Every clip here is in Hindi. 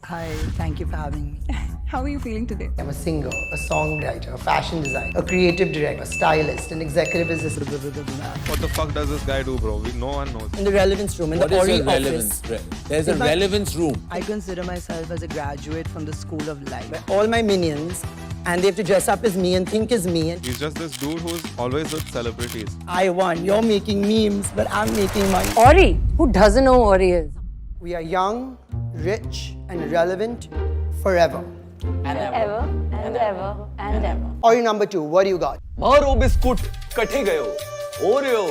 Hi, thank you for having me. How are you feeling today? I'm a singer, a songwriter, a fashion designer, a creative director, a stylist, an executive assistant. What the fuck does this guy do, bro? No one knows. In the relevance room, in What the is Ori your relevance? office. There's a relevance room. I consider myself as a graduate from the School of Life. All my minions, and they have to dress up as me and think as me. And He's just this dude who's always with celebrities. I won. You're making memes, but I'm making money. Ori. Who doesn't know who Ori is? We are young, rich, and relevant forever. Ever and ever and ever. Ori number 2, what do you got? मारो बिस्कुट कटे गयो ओरियो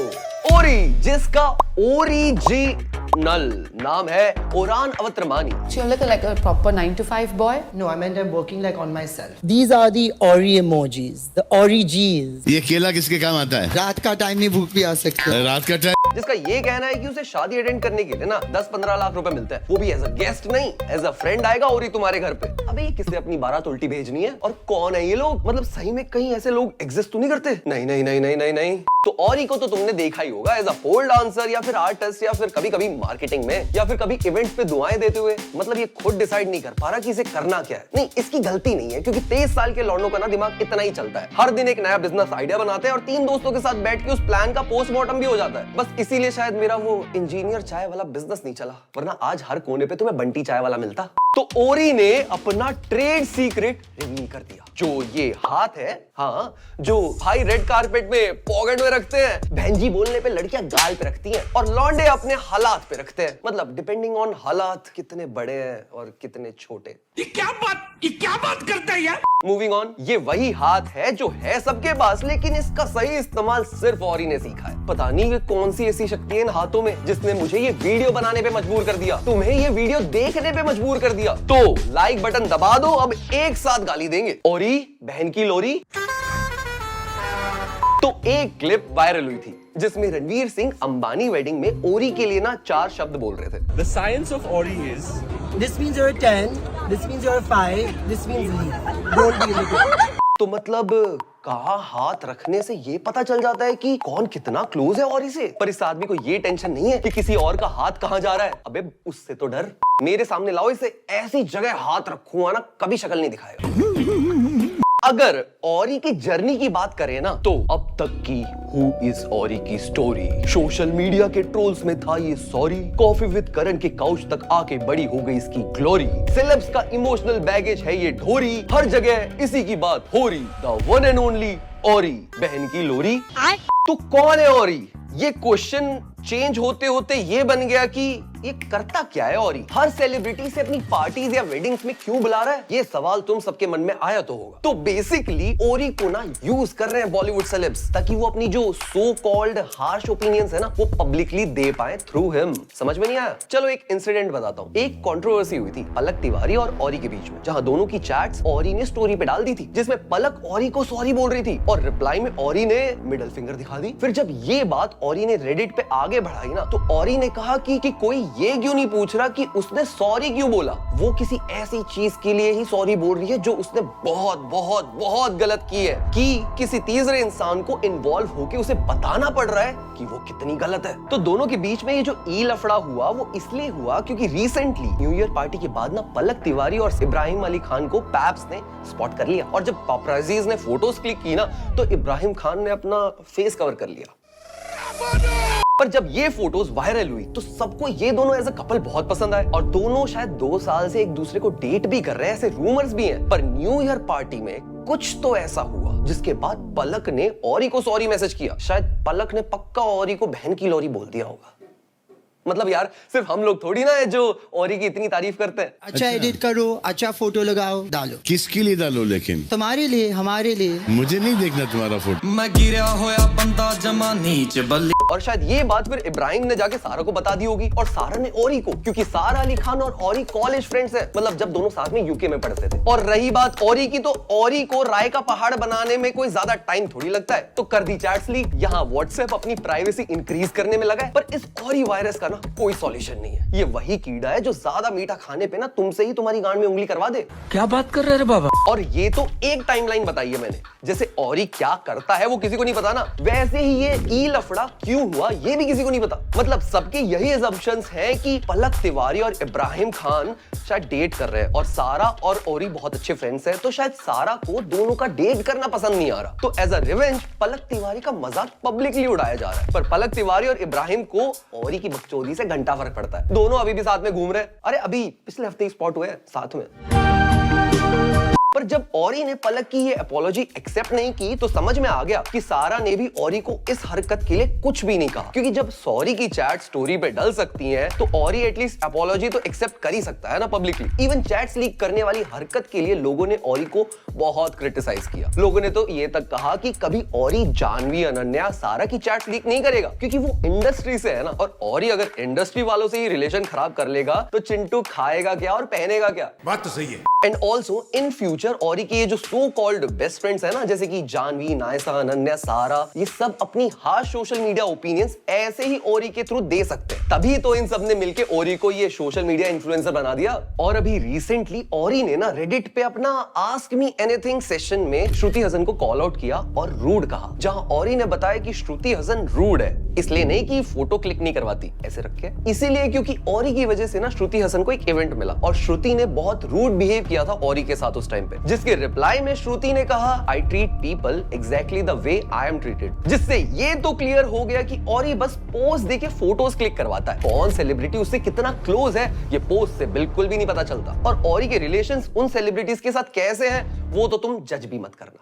ओरी जिसका ओरिजिनल नाम है Ouran अवत्रमानी. So you look like a proper 9 to 5 boy? No, I meant I'm working like on myself. These are the Ori emojis, the Ori G's. ये केला किसके काम आता है? रात का टाइम नहीं भूख भी आ सकते. रात का टाइम जिसका ये कहना है कि उसे शादी अटेंड करने के लिए ना 10-15 लाख रुपए मिलता है, वो भी एज अ गेस्ट नहीं, एज अ फ्रेंड आएगा ओरी तुम्हारे घर पे. अबे ये किसने अपनी बारात उल्टी भेजनी है और कौन है ये लोग? मतलब सही में कहीं ऐसे लोग एग्जिस्ट तो नहीं करते? नहीं नहीं नहीं नहीं नहीं नहीं. तो ओरी को तो तुमने देखा ही होगा एज अ पोल डांसर या फिर आर्टिस्ट या फिर कभी कभी मार्केटिंग में या फिर कभी इवेंट्स पे दुआएं देते हुए. मतलब ये खुद डिसाइड नहीं कर पा रहा कि इसे करना क्या है. नहीं, इसकी गलती नहीं है क्योंकि 23 साल के लौंडों का ना दिमाग इतना ही चलता है. हर दिन एक नया बिजनेस आइडिया बनाते हैं और 3 दोस्तों के साथ बैठ के उस प्लान का पोस्टमार्टम भी हो जाता है. बस इसीलिए शायद मेरा वो इंजीनियर चाय वाला बिजनेस नहीं चला, वरना आज हर कोने पे तुम्हें बंटी चाय वाला मिलता. तो ओरी ने अपना ट्रेड सीक्रेट रिवील कर दिया. जो ये हाथ है, हाँ, जो भाई रेड कारपेट में पॉकेट में रखते हैं, बहनजी बोलने पे लड़कियां गाल पे रखती हैं और लौंडे अपने हालात पे रखते हैं. मतलब डिपेंडिंग ऑन हालात कितने बड़े हैं और कितने छोटे. ये क्या बात करता है यार. मूविंग ऑन, ये वही हाथ है जो है सबके पास, लेकिन इसका सही इस्तेमाल सिर्फ ओरी ने सीखा है. पता नहीं ये कौन सी ऐसी शक्ति है इन हाथों में जिसने मुझे ये वीडियो बनाने पे मजबूर कर दिया, तुम्हें ये वीडियो देखने पे मजबूर कर दिया. तो लाइक बटन दबा दो, अब एक साथ गाली देंगे. ओरी बहन की लोरी. तो एक क्लिप वायरल हुई थी जिसमें रणवीर सिंह अंबानी वेडिंग में ओरी के लिए ना 4 शब्द बोल रहे थे. The science of Ori is This means you're a 10, this means you're a 5, this means leave. Don't be like it. तो मतलब कहाँ हाथ रखने से ये पता चल जाता है कि कौन कितना क्लोज है ओरी से. पर इस आदमी को ये टेंशन नहीं है कि किसी और का हाथ कहाँ जा रहा है. अबे उससे तो डर. मेरे सामने लाओ इसे, ऐसी जगह हाथ रखूंगा ना कभी शक्ल नहीं दिखाएगा. अगर ओरी की जर्नी की बात करें ना तो अब तक की हु इज ओरी की स्टोरी. सोशल मीडिया के ट्रोल्स में था ये सॉरी, कॉफी विद करण के काउच तक आके बड़ी हो गई इसकी ग्लोरी, सेलेब्स का इमोशनल बैगेज है ये ढोरी, हर जगह इसी की बात हो रही, द वन एंड ओनली ओरी बहन की लोरी. तो कौन है ओरी? ये क्वेश्चन चेंज होते होते ये बन गया कि ये करता क्या है ओरी. हर सेलिब्रिटी से अपनी पार्टीज या वेडिंग्स में क्यों बुला रहा है? ये सवाल तुम सबके मन में आया तो होगा. तो बेसिकली ओरी को ना यूज कर रहे हैं बॉलीवुड सेलेब्स ताकि वो अपनी जो सो कॉल्ड हार्श ओपिनियंस है ना वो पब्लिकली दे पाए थ्रू हिम. समझ में नहीं आया? चलो एक इंसिडेंट बताता हूँ. एक कंट्रोवर्सी हुई थी पलक तिवारी और ओरी के बीच में, जहां दोनों की चैट्स ओरी ने स्टोरी पे डाल दी थी, जिसमें पलक ओरी को सॉरी बोल रही थी और रिप्लाई में ओरी ने मिडिल फिंगर दिखा दी. फिर जब ये बात ओरी ने रेडिट पे आगे बढ़ाई ना तो ओरी ने कहा कि कोई ये क्यों नहीं पूछ रहा कि उसने सॉरी क्यों बोला. वो किसी ऐसी चीज के लिए ही सॉरी बोल रही है जो उसने बहुत बहुत बहुत गलत की है, कि किसी तीसरे इंसान को इन्वॉल्व होके उसे बताना पड़ रहा है कि वो कितनी गलत है. तो दोनों के बीच में ये जो ई लफड़ा हुआ वो इसलिए हुआ क्योंकि रिसेंटली न्यू ईयर पार्टी के बाद ना पलक तिवारी और इब्राहिम अली खान को पैप्स ने स्पॉट कर लिया और जब पापराजीज ने फोटोज क्लिक की ना तो इब्राहिम खान ने अपना फेस कवर कर लिया. पर जब ये फोटोज वायरल हुई तो सबको ये दोनों एज अ कपल बहुत पसंद आए और दोनों शायद 2 साल से एक दूसरे को डेट भी कर रहे हैं, ऐसे रूमर्स भी हैं. पर न्यू ईयर पार्टी में कुछ तो ऐसा हुआ जिसके बाद पलक ने ओरी को सॉरी मैसेज किया. शायद पलक ने पक्का ओरी को बहन की लोरी बोल दिया होगा. मतलब यार सिर्फ हम लोग थोड़ी ना है जो ओरी की इतनी तारीफ करते हैं. अच्छा एडिट करो, अच्छा फोटो लगाओ, डालो. किसके लिए डालो लेकिन? तुम्हारे लिए, हमारे लिए. मुझे नहीं देखना तुम्हारा फोटो. मैं गिरा होया बंदा जमा नीचे बल्ली. और शायद ये बात फिर इब्राहिम ने जाके सारा को बता दी होगी और सारा ने ओरी को, क्योंकि सारा अली खान और ओरी कॉलेज फ्रेंड्स हैं. मतलब जब दोनों साथ में यूके में पढ़ते थे. और रही बात ओरी की तो ओरी को राय का पहाड़ बनाने में कोई ज्यादा टाइम थोड़ी लगता है, तो कर दी चैट्स लीक. यहाँ व्हाट्सएप अपनी प्राइवेसी इंक्रीज करने में लगा है. पर इस ओरी वायरस का ना कोई सॉल्यूशन नहीं है. ये वही कीड़ा है जो ज्यादा मीठा खाने पे ना तुमसे ही तुम्हारी गांड में उंगली करवा दे. क्या बात कर रहे रे बाबा? और ये तो एक टाइमलाइन बताई है मैंने. जैसे ओरी क्या करता है वो किसी को नहीं पता ना, वैसे ही ये ई लफड़ा क्यों क्यों हुआ ये भी किसी को नहीं पता। मतलब सबके यही assumptions हैं कि पलक तिवारी और इब्राहिम खान शायद डेट कर रहे हैं और सारा और ओरी बहुत अच्छे फ्रेंड्स हैं, तो शायद सारा को दोनों का डेट करना पसंद नहीं आ रहा, तो एज अ रिवेंज पलक तिवारी का मजाक पब्लिकली उड़ाया जा रहा है। पर पलक तिवारी और इब्राहिम को ओरी की बकचोदी से घंटा फर्क पड़ता है, दोनों अभी भी साथ में घूम रहे हैं। अरे अभी पिछले हफ्ते ही स्पॉट हुए साथ में। पर जब ओरी ने पलक की ये अपॉलॉजी एक्सेप्ट नहीं की तो समझ में आ गया कि सारा ने भी ओरी को इस हरकत के लिए कुछ भी नहीं कहा, क्योंकि जब सॉरी की चैट स्टोरी पे डल सकती हैं तो ओरी एटलीस्ट अपॉलॉजी तो एक्सेप्ट कर ही सकता है ना पब्लिकली। इवन चैट्स लीक करने वाली हरकत के लिए लोगों ने ओरी को बहुत क्रिटिसाइज किया। लोगों ने तो ये तक कहा कि कभी ओरी जानवी अनन्या सारा की चैट लीक नहीं करेगा, क्योंकि वो इंडस्ट्री से है ना, और ओरी अगर इंडस्ट्री वालों से ही रिलेशन खराब कर लेगा तो चिंटू खाएगा क्या और पहनेगा क्या। बात तो सही है। एंड ऑल्सो इन फ्यूचर ओरी के ये जो सो कॉल्ड बेस्ट फ्रेंड्स है ना, जैसे कि जानवी, नायसा, अनन्या, सारा, ये सब अपनी हार्श सोशल मीडिया ओपिनियंस ऐसे ही ओरी के थ्रू दे सकते हैं। तभी तो इन सब ने मिलके ओरी को ये सोशल मीडिया इन्फ्लुएंसर बना दिया। और अभी रिसेंटली ओरी ने ना रेडिट पे अपना आस्क मी एनीथिंग सेशन में श्रुति हसन को कॉल आउट किया और रूड कहा, जहां ओरी ने बताया कि श्रुति हसन रूड है, इसलिए नहीं कि फोटो क्लिक नहीं करवाती, ऐसे रखे, इसीलिए क्योंकि ओरी की वजह से ना श्रुति हसन को एक इवेंट मिला और श्रुति ने बहुत रूड बिहेव किया था ओरी के साथ उस टाइम पे, जिसके रिप्लाई में श्रुति ने कहा, I treat people exactly the way I am treated. जिससे ये तो क्लियर हो गया कि ओरी बस पोज देके फोटोज क्लिक करवाता है। कौन सेलिब्रिटी उससे कितना क्लोज है ये पोस्ट से बिल्कुल भी नहीं पता चलता, और ओरी के रिलेशंस उन सेलिब्रिटीज के साथ कैसे हैं वो तो तुम जज भी मत करना।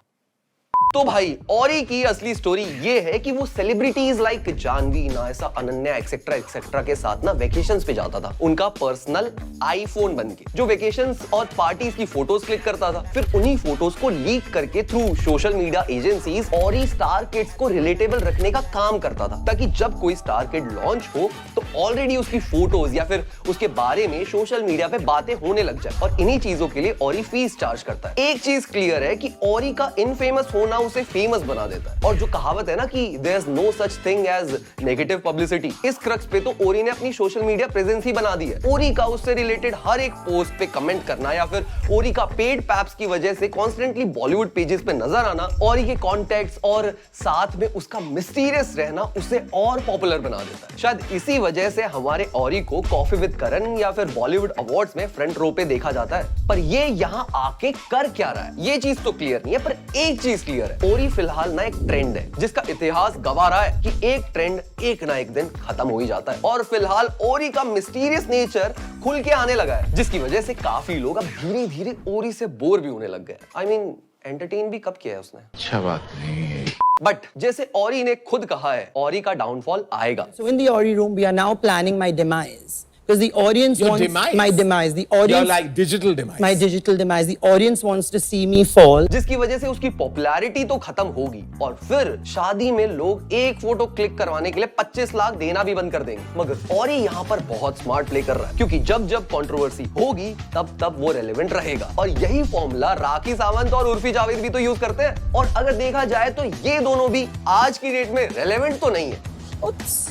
तो भाई ओरी की असली स्टोरी ये है कि वो celebrities like Janhvi, Nysa, Ananya etcetera के साथ ना वेकेशंस पे जाता था, उनका पर्सनल आईफोन बनके, जो वेकेशंस और पार्टीज की फोटोज क्लिक करता था। फिर उन्हीं फोटोज को लीक करके थ्रू सोशल मीडिया एजेंसीज ओरी स्टार किड्स को रिलेटेबल रखने का काम करता था, ताकि जब कोई स्टार किड लॉन्च हो तो ऑलरेडी उसकी फोटोज या फिर उसके बारे में सोशल मीडिया पे बातें होने लग जाए। और इन्हीं चीजों के लिए ओरी फीस चार्ज करता है। एक चीज क्लियर है कि ओरी का इनफेमस होना उसे फेमस बना देता है, और जो कहावत है ना कि there is no such thing as negative publicity, इस क्रक्स पे तो ओरी ने अपनी सोशल मीडिया प्रेजेंस ही बना दी है। ओरी का उससे रिलेटेड हर एक पोस्ट पे कमेंट करना या फिर ओरी का पेड पैप्स की वजह से कॉन्स्टेंटली बॉलीवुड पेजेस पे नजर आना, ओरी के कॉन्टैक्ट्स और साथ में उसका मिस्टीरियस रहना उसे और पॉपुलर बना देता है। शायद इसी वजह से हमारे ओरी को कॉफी विद करण या फिर बॉलीवुड अवार्ड्स में फ्रंट रो पे देखा जाता है। पर ये यहाँ आके कर क्या रहा है ये चीज तो क्लियर नहीं है, पर एक चीज क्लियर है, ओरी फिलहाल ना एक ट्रेंड है जिसका इतिहास गवाह रहा है कि एक ट्रेंड एक ना एक दिन खत्म हो ही जाता है। और फिलहाल ओरी का मिस्टीरियस नेचर खुल के आने लगा है, जिसकी वजह से काफी लोग अब धीरे धीरे ओरी से बोर भी होने लग गए। आई मीन एंटरटेन भी कब किया है उसने, अच्छा बात नहीं है। बट जैसे ओरी ने खुद कहा है, ओरी का डाउनफॉल आएगा। So in the Ori room, we are now planning my demise. Because the audience Your wants demise? my demise. The audience, You're like digital demise. my digital demise. The audience wants to see me fall. जिसकी वजह से उसकी पॉपुलैरिटी तो खत्म होगी, और फिर शादी में लोग एक फोटो क्लिक करवाने के लिए 25 लाख देना भी बंद कर देंगे। मगर ओरी यहाँ पर बहुत स्मार्ट प्ले कर रहा है, क्योंकि जब जब कंट्रोवर्सी होगी तब तब वो रेलेवेंट रहेगा। और यही फॉर्मूला राखी सावंत और उर्फी जावेद भी तो यूज करते हैं। और अगर देखा जाए तो ये दोनों भी आज की डेट में रेलेवेंट तो नहीं है। Oops.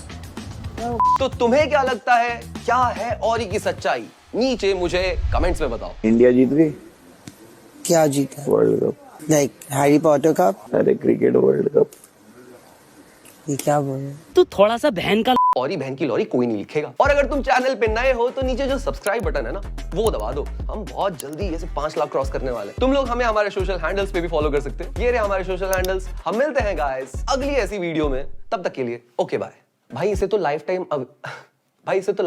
तो तुम्हें क्या लगता है, क्या है ओरी की सच्चाई? नीचे मुझे कमेंट्स में बताओ। इंडिया जीत गई क्या जीता? World cup. Like Harry Potter cup? अरे क्रिकेट वर्ल्ड कप। ये क्या बोल रहे? तू थोड़ा सा बहन का ओरी बहन की लॉरी कोई नहीं लिखेगा। और अगर तुम चैनल पे नए हो तो नीचे जो सब्सक्राइब बटन है ना वो दबा दो। हम बहुत जल्दी ऐसे 5 लाख क्रॉस करने वाले हैं। तुम लोग हमें हमारे सोशल हैंडल्स पे भी फॉलो कर सकते हैं। ये रहे हमारे सोशल हैंडल्स। हम मिलते हैं गाइस अगली ऐसी वीडियो में, तब तक के लिए ओके बाय। भाई इसे तो लाइफ टाइम भाई इसे तो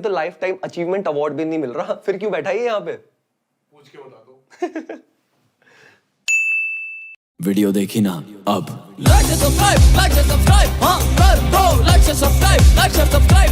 लाइफ टाइम अचीवमेंट अवार्ड भी नहीं मिल रहा, फिर क्यों बैठा है यहाँ पे? पूछ के बता दो। वीडियो देखी ना अब। लाइक सब्सक्राइब, लाइक सब्सक्राइब, हाँ कर दो। Like subscribe, like subscribe.